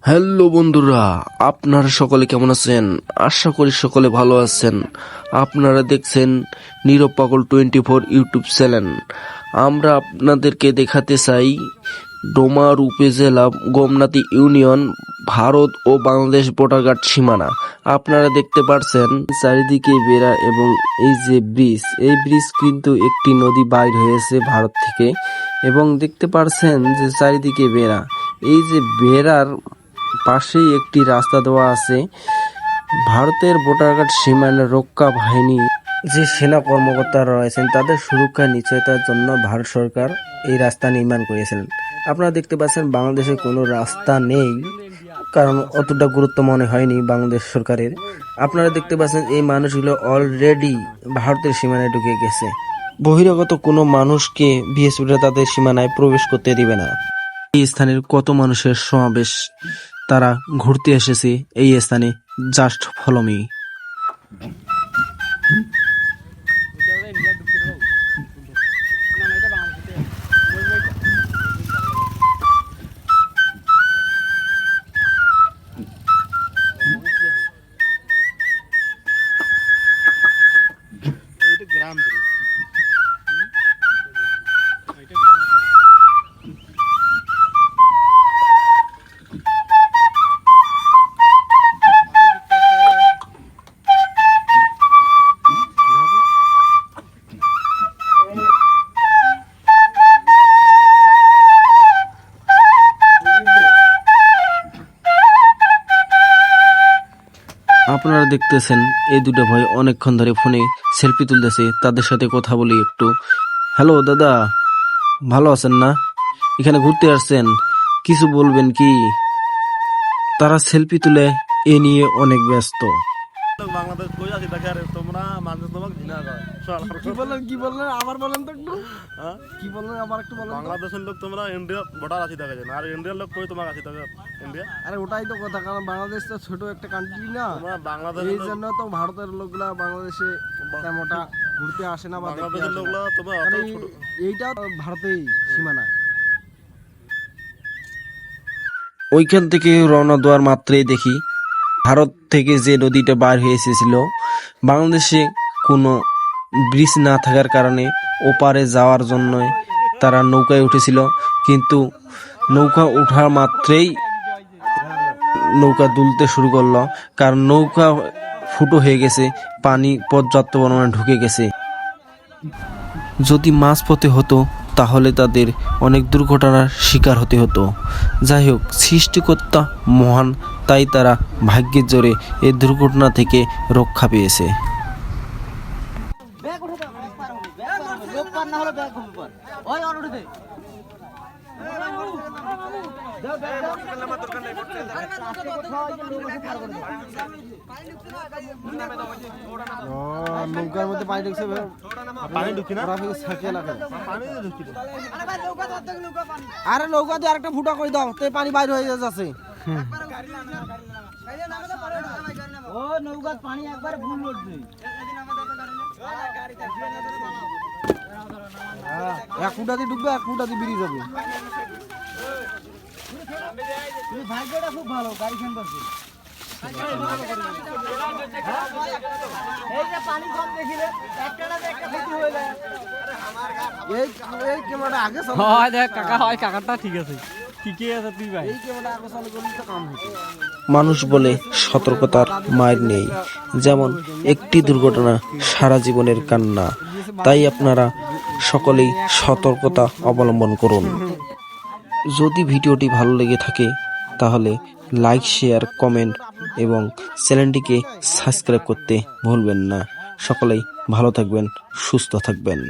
Hello বন্ধুরা, আপনারা সকলে কেমন আছেন? আশা করি সকলে ভালো আছেন। আপনারা দেখছেন নীরব পাগল 24 ইউটিউব চ্যানেল। আমরা আপনাদেরকে দেখাতে চাই ডোমার উপজেলা গোমনাতি ইউনিয়ন, ভারত ও বাংলাদেশ বর্ডার গার্ড সীমানা। আপনারা দেখতে পাচ্ছেন চারিদিকে বেড়া এবং এই যে ব্রিজ, এই ব্রিজ কিন্তু একটি নদী বাইর হয়েছে ভারত থেকে, এবং দেখতে পাচ্ছেন যে চারিদিকে বেড়া। এই যে বেড়ার পাশেই একটি রাস্তা দেওয়া আছে। ভারতের বর্ডার গার্ড সীমানা রক্ষা বাহিনী যে সেনা কর্মকর্তারা রয়েছেন তাদের সুরক্ষা নিশ্চয়তার জন্য ভারত সরকার এই রাস্তা নির্মাণ করেছিলেন। আপনারা দেখতে পাচ্ছেন বাংলাদেশে কোনো রাস্তা নেই, কারণ অতটা গুরুত্ব মনে হয়নি বাংলাদেশ সরকারের। আপনারা দেখতে পাচ্ছেন এই মানুষগুলো অলরেডি ভারতের সীমানায় ঢুকে গেছে। বহিরাগত কোনো মানুষকে বিএসএফরা তাদের সীমানায় প্রবেশ করতে দিবে না। এই স্থানের কত মানুষের সমাবেশ, তারা ঘুরতে এসেছে এই স্থানে। Just follow me. আপনারা দেখতেছেন এই দুটো ভাই অনেকক্ষণ ধরে ফোনে সেলফি তুলতেছে। তাদের সাথে কথা বলি একটু। হ্যালো দাদা, ভালো আছেন না? এখানে ঘুরতে আসছেন, কিছু বলবেন কি? তারা সেলফি তুলে এ নিয়ে অনেক ব্যস্ত। বাংলাদেশ কই আছি দেখে আরে তোমরা মানুষ তোমাকে ঘৃণা করে। কি বললেন আবার বলেন তো একটু। হ্যাঁ কি বললেন আবার একটু বলেন। বাংলাদেশের লোক তোমরা ইন্ডিয়া বর্ডার আছি দেখে আর ইন্ডিয়ার লোক কই তোমাকে আছি দেখে ইন্ডিয়া। আরে ওটাই তো কথা, কারণ বাংলাদেশ তো ছোট একটা কান্ট্রি না, তোমরা বাংলাদেশ এই জন্য তো ভারতের লোকগুলা বাংলাদেশে তেমনটা ঘুরতে আসে না বা দেখতে বাংলাদেশের আসে না। লোকগুলো তোমরা অত কারণ ছোট। এইটাও তো ভারতেই সীমানায়। ওইখান থেকে রওনা দেওয়ার মাত্রই দেখি ভারত থেকে যে নদীটা বার হয়ে এসেছিল, বাংলাদেশে কোনো ব্রিজ না থাকার কারণে ওপারে যাওয়ার জন্য তারা নৌকায় উঠেছিল। কিন্তু নৌকা ওঠার মাত্রেই নৌকা দুলতে শুরু করলো, কারণ নৌকা ফুটো হয়ে গেছে, পানি পর্যাপ্ত পরিমাণে ঢুকে গেছে। যদি মাঝপথে হতো তাহলে তাদের অনেক দুর্ঘটনার শিকার হতে হতো। যাই হোক, সৃষ্টিকর্তা মহান, তাই তারা ভাগ্যের জোরে এই দুর্ঘটনা থেকে রক্ষা পেয়েছে। নৌকার মধ্যে পানি ঢুকছে, পানি ঢুকি না পানি ঢুকি না। আরে নৌকা দিয়ে আরেকটা ফুটা করে দাও, তে পানি বাইরে হয়ে যাচ্ছে। ও নৌকার পানি একবার ভুল করছে। এক ফুটা দিয়ে ঢুকবে, এক ফুটা দিয়ে বেরিয়ে যাবে। ভাগ্যটা খুব ভালো, গাড়ি খান পাচ্ছে। এই যে পানি কম দেখিলে একটা না একটা ক্ষতি হয়ে যায়। এই ক্যামেরাটা আগে চালু হয়, দেখ কাকা হয়, কাকাটা ঠিক আছে, ঠিকই আছে তুই ভাই। এই ক্যামেরাটা আগে চালু করলে তো কাম হতো। মানুষ বলে সতর্কতার মার নেই, যেমন একটি দুর্ঘটনা সারা জীবনের কান্না। তাই আপনারা সকলেই সতর্কতা অবলম্বন করুন। যদি ভিডিওটি ভালো লেগে থাকে তাহলে লাইক, শেয়ার, কমেন্ট এবং চ্যানেলটিকে সাবস্ক্রাইব করতে ভুলবেন না। সকলেই ভালো থাকবেন, সুস্থ থাকবেন।